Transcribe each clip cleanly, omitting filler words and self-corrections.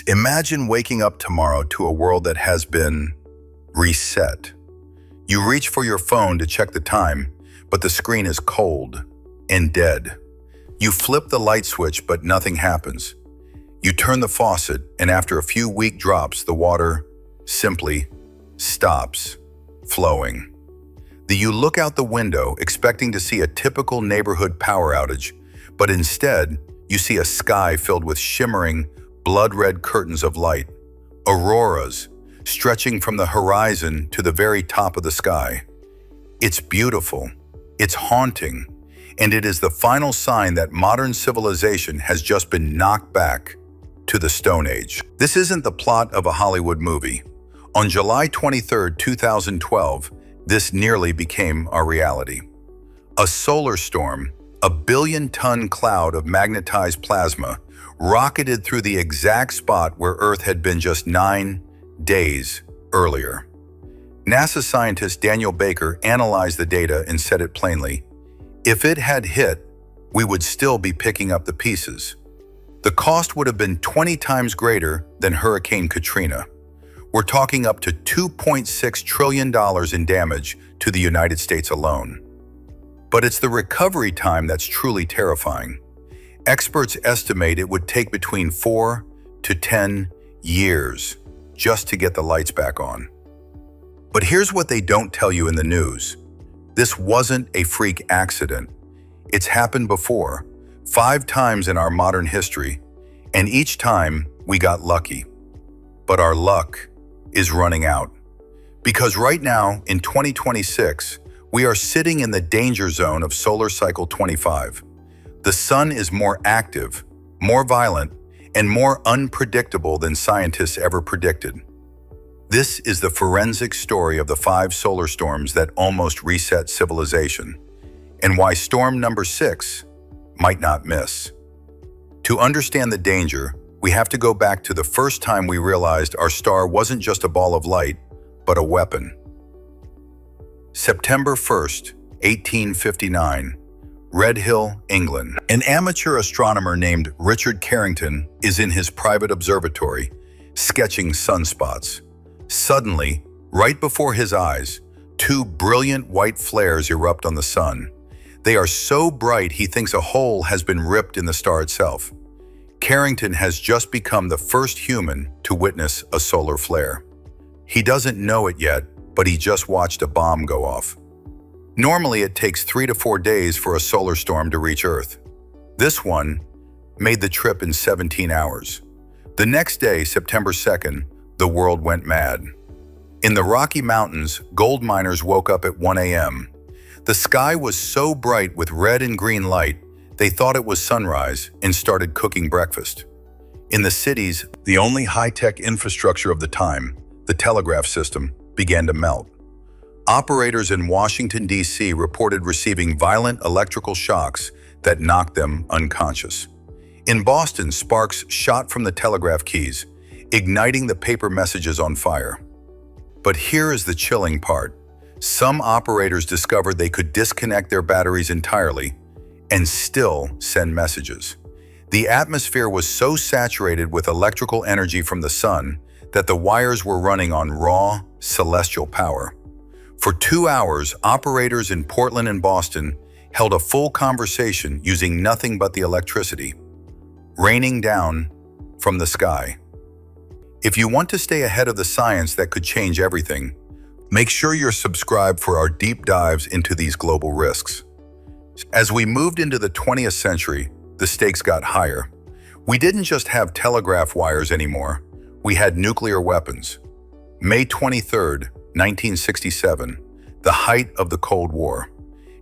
Imagine waking up tomorrow to a world that has been reset. You reach for your phone to check the time, but the screen is cold and dead. You flip the light switch, but nothing happens. You turn the faucet, and after a few weak drops, the water simply stops flowing. You look out the window, expecting to see a typical neighborhood power outage, but instead, you see a sky filled with shimmering, blood-red curtains of light, auroras stretching from the horizon to the very top of the sky. It's beautiful, it's haunting, and it is the final sign that modern civilization has just been knocked back to the Stone Age. This isn't the plot of a Hollywood movie. On July 23, 2012, this nearly became our reality. A solar storm, a billion-ton cloud of magnetized plasma, rocketed through the exact spot where Earth had been just 9 days earlier. NASA scientist Daniel Baker analyzed the data and said it plainly: if it had hit, we would still be picking up the pieces. The cost would have been 20 times greater than Hurricane Katrina. We're talking up to $2.6 trillion in damage to the United States alone. But it's the recovery time that's truly terrifying. Experts estimate it would take between 4 to 10 years just to get the lights back on. But here's what they don't tell you in the news. This wasn't a freak accident. It's happened before, 5 times in our modern history, and each time we got lucky. But our luck is running out. Because right now, in 2026, we are sitting in the danger zone of solar cycle 25. The sun is more active, more violent, and more unpredictable than scientists ever predicted. This is the forensic story of the 5 solar storms that almost reset civilization, and why storm number 6 might not miss. To understand the danger, we have to go back to the first time we realized our star wasn't just a ball of light, but a weapon. September 1st, 1859. Red Hill, England. An amateur astronomer named Richard Carrington is in his private observatory, sketching sunspots. Suddenly, right before his eyes, 2 brilliant white flares erupt on the sun. They are so bright he thinks a hole has been ripped in the star itself. Carrington has just become the first human to witness a solar flare. He doesn't know it yet, but he just watched a bomb go off. Normally, it takes 3 to 4 days for a solar storm to reach Earth. This one made the trip in 17 hours. The next day, September 2nd, the world went mad. In the Rocky Mountains, gold miners woke up at 1 a.m. The sky was so bright with red and green light, they thought it was sunrise and started cooking breakfast. In the cities, the only high-tech infrastructure of the time, the telegraph system, began to melt. Operators in Washington, D.C. reported receiving violent electrical shocks that knocked them unconscious. In Boston, sparks shot from the telegraph keys, igniting the paper messages on fire. But here is the chilling part. Some operators discovered they could disconnect their batteries entirely and still send messages. The atmosphere was so saturated with electrical energy from the sun that the wires were running on raw, celestial power. For 2 hours, operators in Portland and Boston held a full conversation using nothing but the electricity, raining down from the sky. If you want to stay ahead of the science that could change everything, make sure you're subscribed for our deep dives into these global risks. As we moved into the 20th century, the stakes got higher. We didn't just have telegraph wires anymore, we had nuclear weapons. May 23rd, 1967, the height of the Cold War.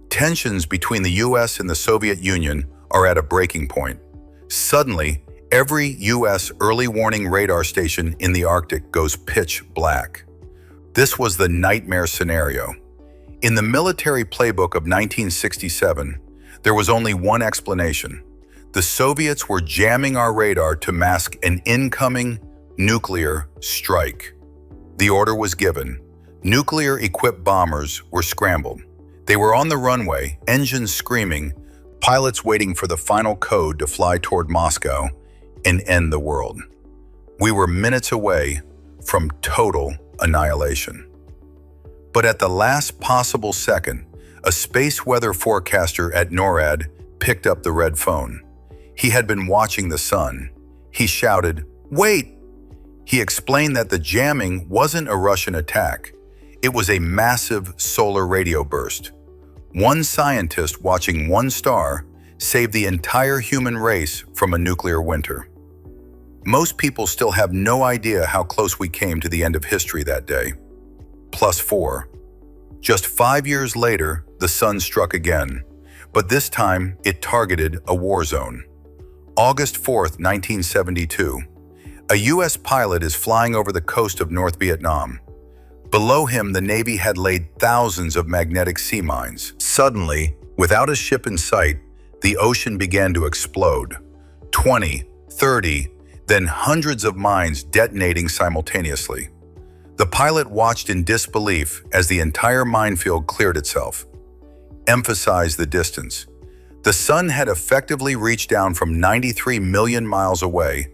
Tensions between the US and the Soviet Union are at a breaking point. Suddenly, every US early warning radar station in the Arctic goes pitch black. This was the nightmare scenario. In the military playbook of 1967, there was only one explanation. The Soviets were jamming our radar to mask an incoming nuclear strike. The order was given. Nuclear-equipped bombers were scrambled. They were on the runway, engines screaming, pilots waiting for the final code to fly toward Moscow and end the world. We were minutes away from total annihilation. But at the last possible second, a space weather forecaster at NORAD picked up the red phone. He had been watching the sun. He shouted, "Wait!" He explained that the jamming wasn't a Russian attack. It was a massive solar radio burst. One scientist watching one star saved the entire human race from a nuclear winter. Most people still have no idea how close we came to the end of history that day. +4. Just 5 years later, the sun struck again, but this time it targeted a war zone. August 4th, 1972. A U.S. pilot is flying over the coast of North Vietnam. Below him, the Navy had laid thousands of magnetic sea mines. Suddenly, without a ship in sight, the ocean began to explode. 20, 30, then hundreds of mines detonating simultaneously. The pilot watched in disbelief as the entire minefield cleared itself. Emphasize the distance. The sun had effectively reached down from 93 million miles away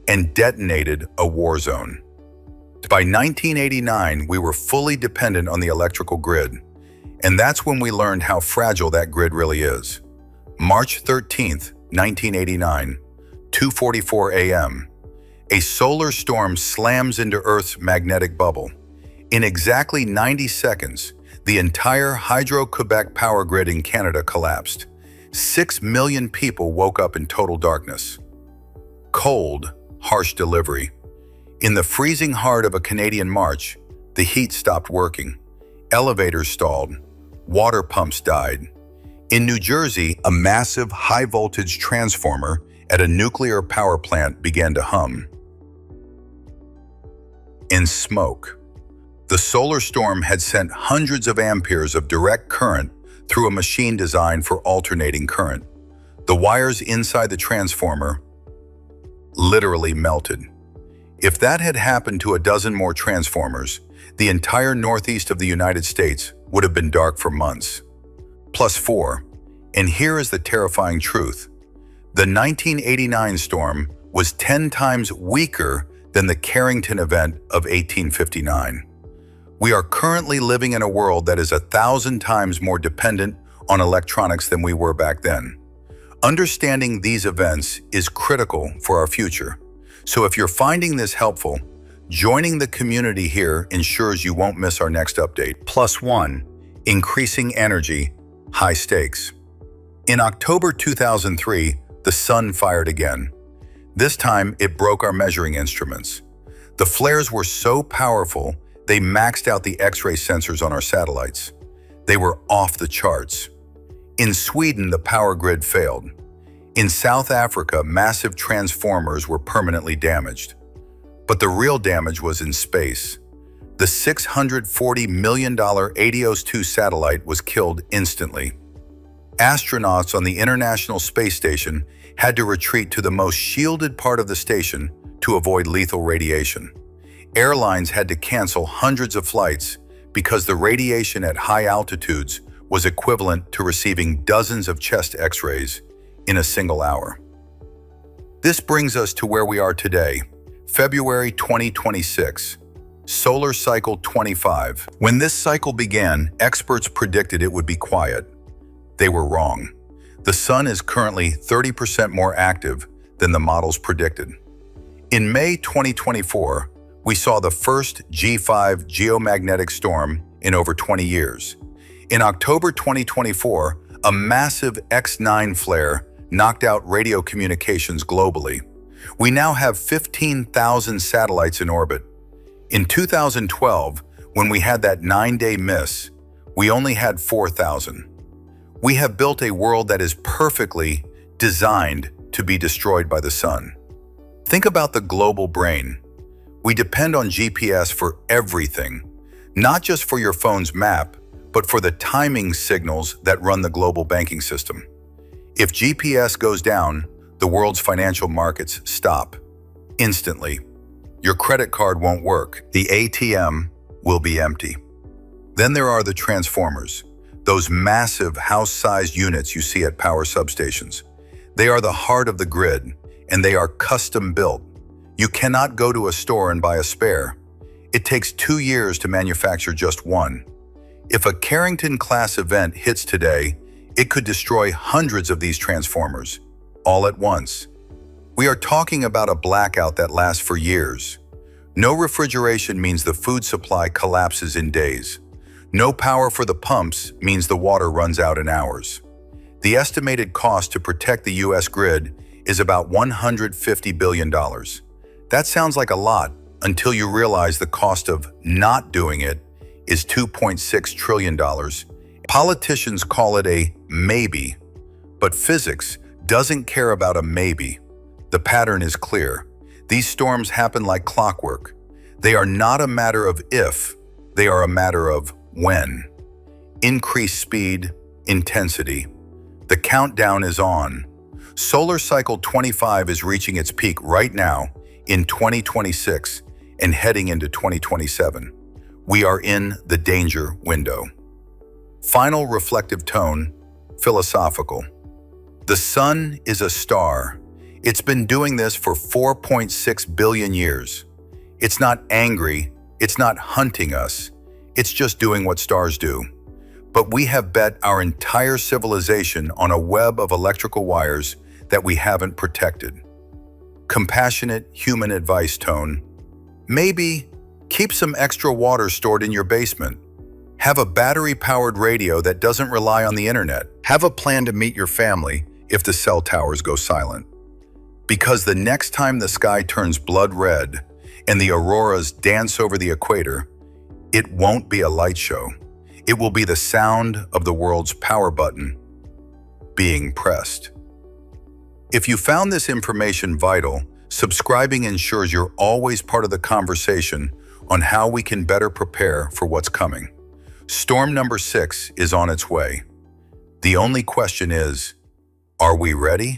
and detonated a war zone. By 1989, we were fully dependent on the electrical grid, and that's when we learned how fragile that grid really is. March 13th, 1989, 2:44 a.m. A solar storm slams into Earth's magnetic bubble. In exactly 90 seconds, the entire Hydro-Quebec power grid in Canada collapsed. 6 million people woke up in total darkness. Cold, harsh delivery. In the freezing heart of a Canadian March, the heat stopped working. Elevators stalled. Water pumps died. In New Jersey, a massive high-voltage transformer at a nuclear power plant began to hum. In smoke. The solar storm had sent hundreds of amperes of direct current through a machine designed for alternating current. The wires inside the transformer literally melted. If that had happened to a dozen more transformers, the entire northeast of the United States would have been dark for months. +4. And here is the terrifying truth. The 1989 storm was 10 times weaker than the Carrington Event of 1859. We are currently living in a world that is 1,000 times more dependent on electronics than we were back then. Understanding these events is critical for our future. So if you're finding this helpful, joining the community here ensures you won't miss our next update. +1. Increasing energy, high stakes. In October 2003, the sun fired again. This time, it broke our measuring instruments. The flares were so powerful, they maxed out the X-ray sensors on our satellites. They were off the charts. In Sweden, the power grid failed. In South Africa, massive transformers were permanently damaged. But the real damage was in space. The $640 million ADOS-2 satellite was killed instantly. Astronauts on the International Space Station had to retreat to the most shielded part of the station to avoid lethal radiation. Airlines had to cancel hundreds of flights because the radiation at high altitudes was equivalent to receiving dozens of chest X-rays in a single hour. This brings us to where we are today, February 2026, Solar Cycle 25. When this cycle began, experts predicted it would be quiet. They were wrong. The sun is currently 30% more active than the models predicted. In May 2024, we saw the first G5 geomagnetic storm in over 20 years. In October 2024, a massive X9 flare knocked out radio communications globally. We now have 15,000 satellites in orbit. In 2012, when we had that 9-day miss, we only had 4,000. We have built a world that is perfectly designed to be destroyed by the sun. Think about the global brain. We depend on GPS for everything, not just for your phone's map, but for the timing signals that run the global banking system. If GPS goes down, the world's financial markets stop instantly. Your credit card won't work. The ATM will be empty. Then there are the transformers, those massive house-sized units you see at power substations. They are the heart of the grid, and they are custom-built. You cannot go to a store and buy a spare. It takes 2 years to manufacture just one. If a Carrington-class event hits today, it could destroy hundreds of these transformers, all at once. We are talking about a blackout that lasts for years. No refrigeration means the food supply collapses in days. No power for the pumps means the water runs out in hours. The estimated cost to protect the U.S. grid is about $150 billion. That sounds like a lot until you realize the cost of not doing it is $2.6 trillion. Politicians call it a maybe, but physics doesn't care about a maybe. The pattern is clear. These storms happen like clockwork. They are not a matter of if, they are a matter of when. Increased speed, intensity. The countdown is on. Solar cycle 25 is reaching its peak right now in 2026 and heading into 2027. We are in the danger window. Final reflective tone, philosophical. The sun is a star. It's been doing this for 4.6 billion years. It's not angry, it's not hunting us, it's just doing what stars do. But we have bet our entire civilization on a web of electrical wires that we haven't protected. Compassionate human advice tone. Maybe keep some extra water stored in your basement. Have a battery-powered radio that doesn't rely on the internet. Have a plan to meet your family if the cell towers go silent. Because the next time the sky turns blood red and the auroras dance over the equator, it won't be a light show. It will be the sound of the world's power button being pressed. If you found this information vital, subscribing ensures you're always part of the conversation on how we can better prepare for what's coming. Storm number 6 is on its way. The only question is, are we ready?